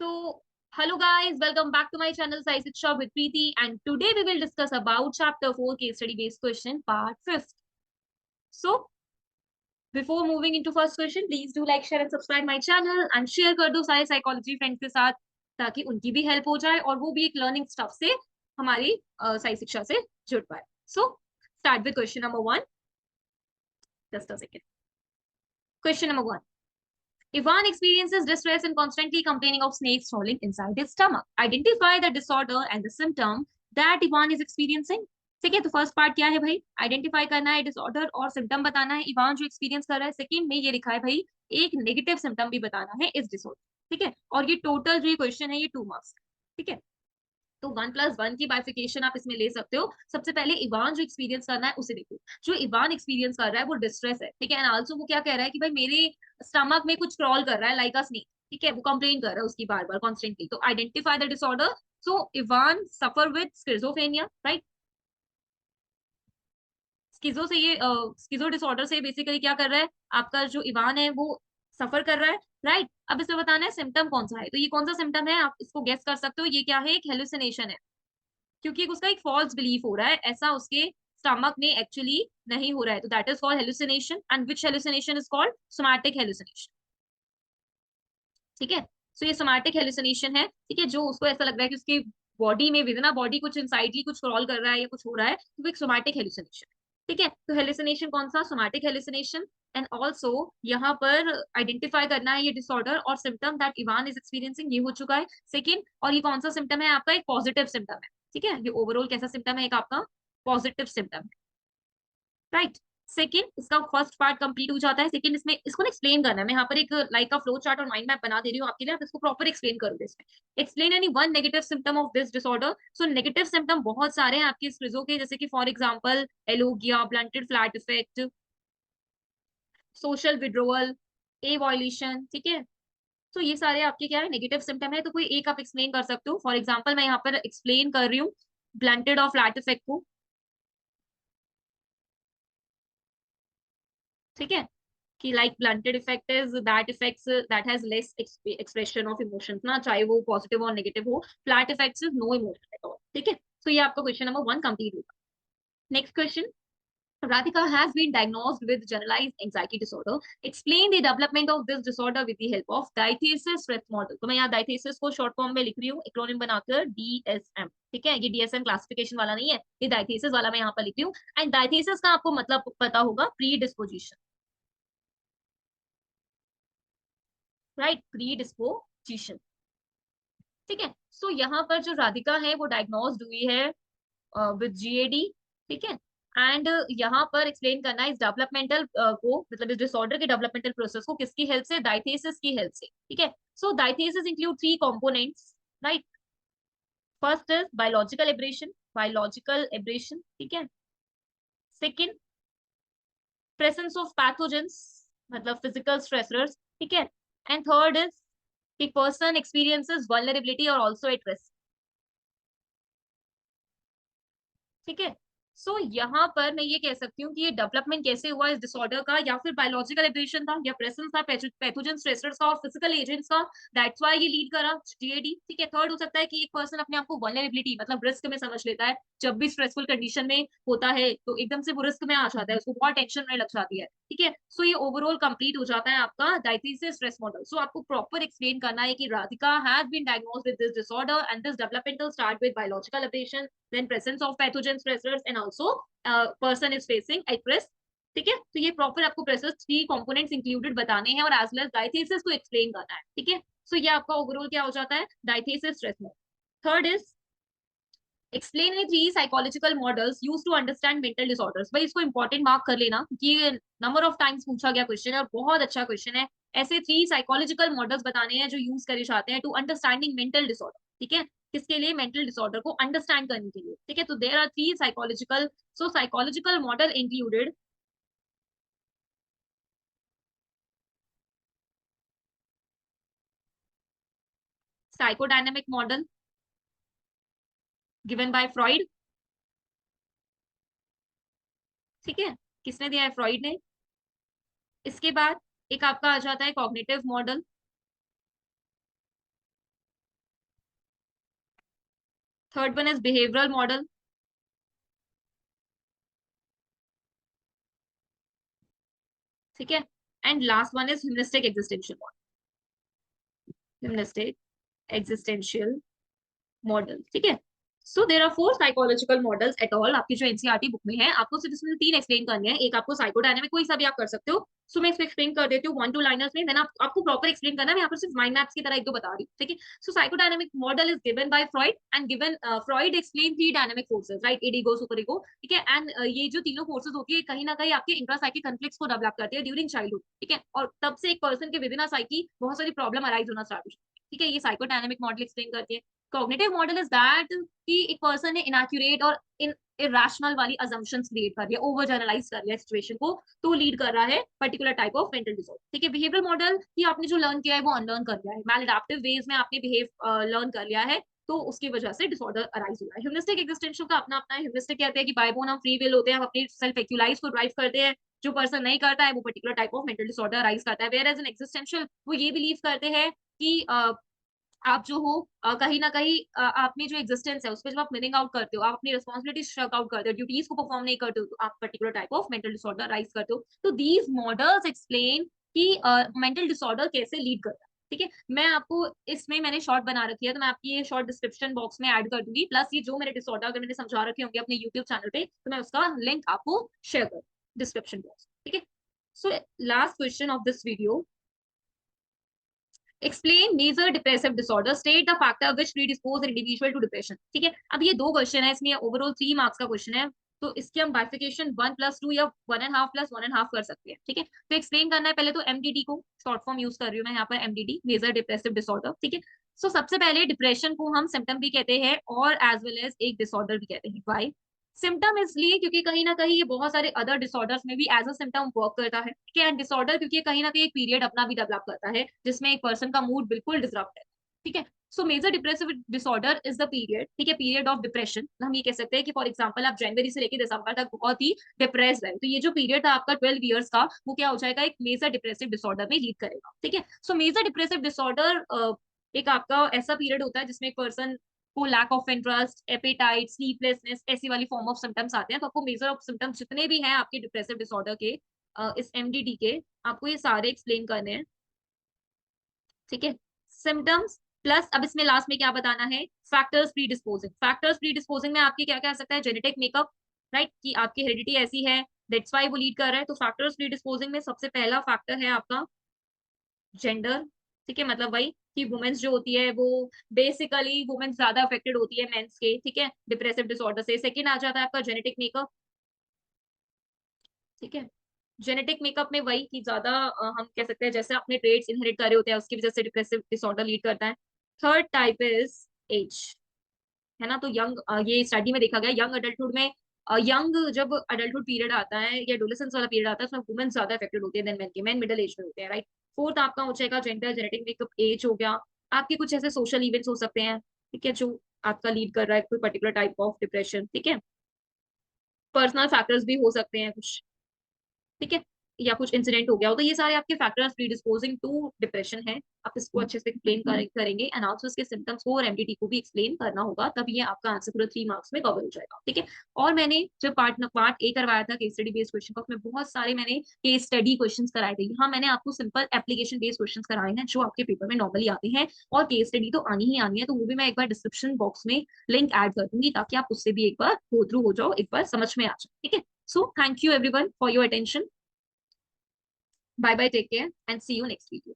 So, hello guys, welcome back to my channel Sai Shiksha with Preeti, and today we will discuss about chapter 4 case study based question part 5th. So, before moving into first question, please do like, share and subscribe my channel and share कर दो सारे psychology friends के साथ ताकि उनकी भी help हो जाए और वो भी एक लर्निंग स्टफ से हमारी साई शिक्षा से जुड़ पाए. So, start with question number 1. Just a second. Question number 1. Ivan experiences distress and constantly complaining of snakes crawling inside his stomach. Identify the disorder and the symptom that Ivan is experiencing. ठीक है, तो first part क्या है भाई, identify करना है disorder और symptom बताना है इवान जो एक्सपीरियंस कर रहा है. सेकंड में ये लिखा है भाई एक नेगेटिव सिम्टम भी बताना है इस डिसऑर्डर. ठीक है, और ये टोटल जो क्वेश्चन है ये 2 मार्क्स. ठीक है, तो 1+1 की बाइफिकेशन आप इसमें ले सकते हो. सबसे पहले इवान जो एक्सपीरियंस करना है उसे देखो. जो इवान एक्सपीरियंस कर रहा है वो डिस्ट्रेस है. ठीक है, एंड आल्सो वो क्या कह रहा है कि भाई मेरे स्टमक में कुछ क्रॉल कर रहा है लाइक अ स्नेक. ठीक है, वो कंप्लेन कर रहा है उसकी बार बार कॉन्स्टेंटली. तो identify the disorder. So even suffer with schizophrenia, right. Schizo से ये स्किजो डिसऑर्डर से बेसिकली क्या कर रहा है आपका जो इवान है वो सफर कर रहा है, राइट. अब इसमें बताना है सिम्टम कौन सा है. तो ये कौन सा सिम्टम है आप इसको गेस कर सकते हो. ये क्या है, एक हेलुसिनेशन है. क्योंकि उसका एक फॉल्स बिलीफ हो रहा है ऐसा उसके स्टमक में एक्चुअली नहीं हो रहा है. तो that is called hallucination. And which hallucination is called somatic hallucination. ठीक है, सो ये सोमैटिक हेलुसिनेशन है. ठीक है, जो उसको ऐसा लग रहा है कि उसकी बॉडी में विद इन बॉडी कुछ इनसाइडली कुछ क्रॉल कर रहा है या कुछ हो रहा है, तो वो एक सोमैटिक हेलुसिनेशन. ठीक है, तो हेलुसिनेशन कौन सा, सोमैटिक हेलुसिनेशन. एंड ऑल्सो यहाँ पर आइडेंटिफाई करना है ये डिसऑर्डर और symptom that Ivan is experiencing. ये हो चुका है सेकेंड. और ये कौन सा सिम्टम है आपका, एक पॉजिटिव सिम्टम है. ठीक है, ये ओवरऑल कैसा सिम्टम है, एक आपका पॉजिटिव सिम्टम है, राइट. सेकंड, इसका फर्स्ट पार्ट कंप्लीट हो जाता है. सेकंड इसमें इसको ना एक्सप्लेन करना है. मैं यहाँ पर एक लाइक का फ्लो चार्ट और माइंड मैप बना दे रही हूँ आपके लिए. आप इसको प्रॉपर एक्सप्लेन करोगे. इसमें explain any one negative symptom of this disorder. So negative symptom बहुत सारे हैं आपके स्क्रिजो के, जैसे कि for example alogia, blunted flat affect, social withdrawal, avolition. ठीक है, तो ये सारे आपके क्या है, नेगेटिव सिम्टम है. तो कोई एक आप एक्सप्लेन कर सकते हो. फॉर एग्जाम्पल मैं यहाँ पर एक्सप्लेन कर रही हूँ ब्लंटेड और फ्लैट इफेक्ट को. ठीक है, कि like blunted effect is that effects that has less expression of emotions ना, चाहे वो पॉजिटिव और नेगेटिव हो. Flat effects is no emotion at all. ठीक है, तो ये आपका क्वेश्चन नंबर 1 कंप्लीट होगा. Next question. Radhika has been diagnosed with generalized anxiety disorder. Explain the development of this disorder with the help of diathesis stress model. तो मैं यहाँ diathesis को शॉर्ट फॉर्म में लिख रही हूँ एक्रोनिम बनाकर DSM. ठीक है, ये DSM क्लासिफिकेशन वाला नहीं है, ये diathesis वाला मैं यहाँ पर लिख रही हूँ. एंड diathesis का आपको मतलब पता होगा, pre disposition, right, pre disposition. ठीक है, सो यहाँ पर जो राधिका है वो डायग्नोस्ड हुई है विद जीएडी. ठीक है, एंड यहाँ पर एक्सप्लेन करना है इस डेवलपमेंटल को, मतलब इस डिसऑर्डर के डेवलपमेंटल प्रोसेस को किसकी हेल्प से, डायथेसिस की हेल्प से. ठीक है, so diathesis include 3 components, right. First is biological aberration, biological aberration. ठीक है, सेकेंड प्रेजेंस ऑफ पैथोजेंस, मतलब फिजिकल स्ट्रेसर्स. ठीक है, एंड थर्ड इज कि पर्सन एक्सपीरियंसेस वल्नरेबिलिटी और ऑल्सो एट रिस्क. ठीक है, सो यहाँ पर मैं ये कह सकती हूँ कि ये डेवलपमेंट कैसे हुआ इस डिसऑर्डर का, या फिर बायोलॉजिकल एब्रेशन था, या प्रेजेंस था पैथोजन स्ट्रेसर्स का और फिजिकल एजेंट्स का, दैट्स व्हाई ये लीड करा जीएडी. ठीक है, थर्ड हो सकता है कि एक पर्सन अपने आप को वल्नरेबिलिटी मतलब रिस्क में समझ लेता है. जब भी स्ट्रेसफुल कंडीशन में होता है तो एकदम से वो रिस्क में आ जाता है, उसको बहुत टेंशन में लग जाती है. ठीक है, सो ये ओवरऑल कंप्लीट हो जाता है आपका डायथीसिस स्ट्रेस मॉडल. सो आपको प्रॉपर एक्सप्लेन करना है कि Radhika has been diagnosed with this disorder and this developmental start with biological aberration, then presence of pathogen stressors and also person is facing at risk. ठीक है, तो ये प्रॉपर आपको प्रेशर 3 कंपोनेंट्स इंक्लूडेड बताने हैं और एज वेल एज डायथेसिस को explain करना है. ठीक है, सो ये आपका ओवरऑल क्या हो जाता है, diathesis stress model. Third is explain in 3 psychological models use to understand mental disorders. भाई इसको इंपॉर्टेंट मार्क कर लेना क्योंकि ये नंबर ऑफ टाइम्स पूछा गया क्वेश्चन है और बहुत अच्छा क्वेश्चन है. ऐसे 3 साइकोलॉजिकल मॉडल्स बताने हैं जो यूज करे जाते हैं टू अंडरस्टैंडिंग मेंटल डिसऑर्डर. ठीक है, किसके लिए, मेंटल डिसऑर्डर को अंडरस्टैंड करने के लिए. ठीक है, तो there are 3 psychological. So psychological model included psychodynamic model given by Freud. ठीक है, किसने दिया है, फ्रॉइड ने. इसके बाद एक आपका आ जाता है cognitive model. Third one is behavioural model, ठीक है, and last one is humanistic existential model, humanistic existential model, ठीक है। So there are 4 psychological models at all, आपकी जो एनसीईआरटी बुक में है, आपको सिर्फ इसमें 3 एक्सप्लेन करने हैं। एक आपको साइकोडायनेमिक, कोई सा भी आप कर सकते हो। सो मैं इसको एक्सप्लेन कर देती हूँ 1-2 लाइनर्स में, देन आपको प्रॉपर एक्सप्लेन करना है। मैं यहाँ पर सिर्फ माइंड मैप्स की तरह एक दो बता रही हूँ, ठीक है। So psychodynamic model is given by Freud and given Freud explain 3 dynamic forces, right, id, ego, super ego, ठीक है। एंड ये जो तीनों फोर्सेस होती है कहीं ना कहीं आपके इंट्रासाइकिक कॉन्फ्लिक्ट्स को डेवलप करती है ड्यूरिंग चाइल्डहुड, ठीक है, और तब से एक पर्सन के विद इन अ साइकी बहुत सारी प्रॉब्लम अराइज होना स्टार्ट हो जाती है, ठीक है। ये साइकोडायनेमिक मॉडल एक्सप्लेन करती है। कॉग्निटिव मॉडल इज दैट कि एक पर्सन ने इनएक्यूरेट और इन इरेशनल वाली अजम्पशंस क्रिएट कर लिया, ओवर जनरलाइज कर लिया सिचुएशन को, तो लीड कर रहा है particular type of mental disorder, ठीक है। बिहेवियर मॉडल कि आपने जो लर्न किया है वो अनलर्न कर लिया है, मैलअडैप्टिव वेज में आपने बिहेव लर्न कर लिया है, तो उसकी वजह से डिसऑर्डर अराइज हुआ है। ह्यूमरिस्टिक एग्जिस्टेंशियल का अपना अपना है। ह्यूमरिस्टिक कहते हैं कि बाय बोन हम फ्री विल होते हैं, हम अपनी सेल्फ एक्चुअलाइज को ड्राइव करते हैं, जो पर्सन नहीं करता है वो particular type of mental disorder arise करता है। वेयर एज एन एग्जिस्टेंशियल वो ये बिलीव करते हैं कि आप जो हो कहीं ना कहीं आप में जो एग्जिस्टेंस है उस पर जब आप मिनिंग आउट करते हो, आप अपनी रिस्पॉन्सिबिलिटी शक आउट करते हो, ड्यूटीज को परफॉर्म नहीं करते हो, तो आप particular type of mental disorder rise करते हो। तो दीज मॉडल्स एक्सप्लेन कि मेंटल डिसऑर्डर कैसे लीड करता है, ठीक है। मैं आपको इसमें मैंने शॉर्ट बना रखी है, तो मैं आपकी ये शॉर्ट डिस्क्रिप्शन बॉक्स में ऐड कर दूंगी, प्लस ये जो मेरे डिसऑर्डर अगर मैंने समझा रखे होंगे अपने यूट्यूब चैनल पे, तो मैं उसका लिंक आपको शेयर कर डिस्क्रिप्शन बॉक्स, ठीक है। So last question of this video, explain major depressive disorder, state the factor which predispose an individual to depression, ठीक है। अब ये 2 क्वेश्चन है, इसमें ओवरऑल 3 मार्क्स का क्वेश्चन है, तो इसके हम बाइफिकेशन 1+2 या 1.5 + 1.5 कर सकते हैं, ठीक है। तो एक्सप्लेन करना है पहले तो एमडीडी को, शॉर्ट फॉर्म यूज कर रही हूँ मैं यहाँ पर, एमडीडी मेजर डिप्रेसिव डिसऑर्डर, ठीक है। सो सबसे पहले डिप्रेशन को हम सिम्टम भी कहते हैं और एज वेल एज एक डिसऑर्डर भी कहते हैं। वाई सिम्टम इसलिए क्योंकि कहीं ना कहीं ये बहुत सारे अदर डिसऑर्डर्स में भी एज अ सिम्टम वर्क करता है, ठीक है। एंड डिसऑर्डर क्योंकि कहीं ना कहीं एक पीरियड अपना भी डेवलप करता है जिसमें एक पर्सन का मूड बिल्कुल डिसरप्ट है, ठीक है। So major depressive disorder is the period, ठीक है, पीरियड ऑफ डिप्रेशन। हम ये कह सकते हैं कि फॉर एग्जांपल आप जनवरी से लेकर दिसंबर तक बहुत ही डिप्रेस है, तो ये जो पीरियड था आपका 12 ईयर्स का, वो क्या हो जाएगा, एक मेजर डिप्रेसिव डिसऑर्डर में लीड करेगा, ठीक है। सो मेजर डिप्रेसिव डिसऑर्डर एक आपका ऐसा पीरियड होता है जिसमें एक पर्सन को lack of interest, appetite, sleeplessness, ऐसी वाली फॉर्म ऑफ सिम्टम्स आते हैं। तो आपको मेजर ऑफ सिम्टम्स जितने भी हैं आपके डिप्रेसिव डिसऑर्डर के, इस एमडीडी के, आपको ये सारे एक्सप्लेन करने हैं, ठीक है। सिम्टम्स प्लस अब इसमें लास्ट में क्या बताना है, factors pre disposing. Factors pre disposing में आपके क्या क्या आ सकता है, जेनेटिक मेकअप, राइट, कि आपकी हेरिडिटी ऐसी है, दैट्स व्हाई वो लीड कर रहा है। तो फैक्टर्स प्री डिस्पोजिंग में सबसे पहला फैक्टर है आपका जेंडर, ठीक है, मतलब वही कि वुमेन्स जो होती है वो बेसिकली वुमेन्स ज्यादा अफेक्टेड होती है मेंस के, ठीक है, डिप्रेसिव डिसऑर्डर से। सेकंड आ जाता है आपका जेनेटिक मेकअप, ठीक है। जेनेटिक मेकअप में वही कि ज्यादा हम कह सकते हैं जैसे अपने ट्रेड्स इनहेरिट कर रहे होते हैं उसकी वजह से डिप्रेसिव डिसऑर्डर लीड करता है। थर्ड टाइप इज एज, है ना। तो यंग, ये स्टडी में देखा गया यंग अडल्टहुड में, यंग जब अडल्टहुड पीरियड आता है या एडोलेसेंस वाला पीरियड आता है उसमें वुमेन ज्यादा अफेक्टेड होती है देन मेन के, मेन मिडिल एज में होते हैं, राइट। फोर्थ आपका हो जाएगा जेंडर, जेनेटिक मेकअप, एज हो गया। आपके कुछ ऐसे सोशल इवेंट्स हो सकते हैं, ठीक है, जो आपका लीड कर रहा है कोई पर्टिकुलर टाइप ऑफ डिप्रेशन, ठीक है। पर्सनल फैक्टर्स भी हो सकते हैं कुछ, ठीक है, या कुछ इंसिडेंट हो गया हो, तो ये सारे आपके फैक्टर्स प्रीडिस्पोजिंग टू डिप्रेशन है। आप इसको अच्छे से एक्सप्लेन करेंगे, एनालिसिस के सिम्टम्स को और एमडीटी को भी एक्सप्लेन करना होगा, तब ये आपका आंसर पूरा 3 मार्क्स में कवर हो जाएगा, ठीक है। और मैंने जब पार्ट ए करवाया था केस स्टडी बेस्ड क्वेश्चन का, उसमें बहुत सारे मैंने केस स्टडी क्वेश्चन कराए थे। हाँ, मैंने आपको सिंपल एप्लीकेशन बेस्ड क्वेश्चन कराए हैं जो आपके पेपर में नॉर्मली आते हैं, और केस स्टडी तो आनी ही आनी है, तो वो भी मैं एक बार डिस्क्रिप्शन बॉक्स में लिंक ऐड कर दूंगी ताकि आप उससे भी एक बार गो थ्रू हो जाओ, एक बार समझ में आ जाए, ठीक है। So thank you everyone for your attention. Bye bye, take care, and see you next video.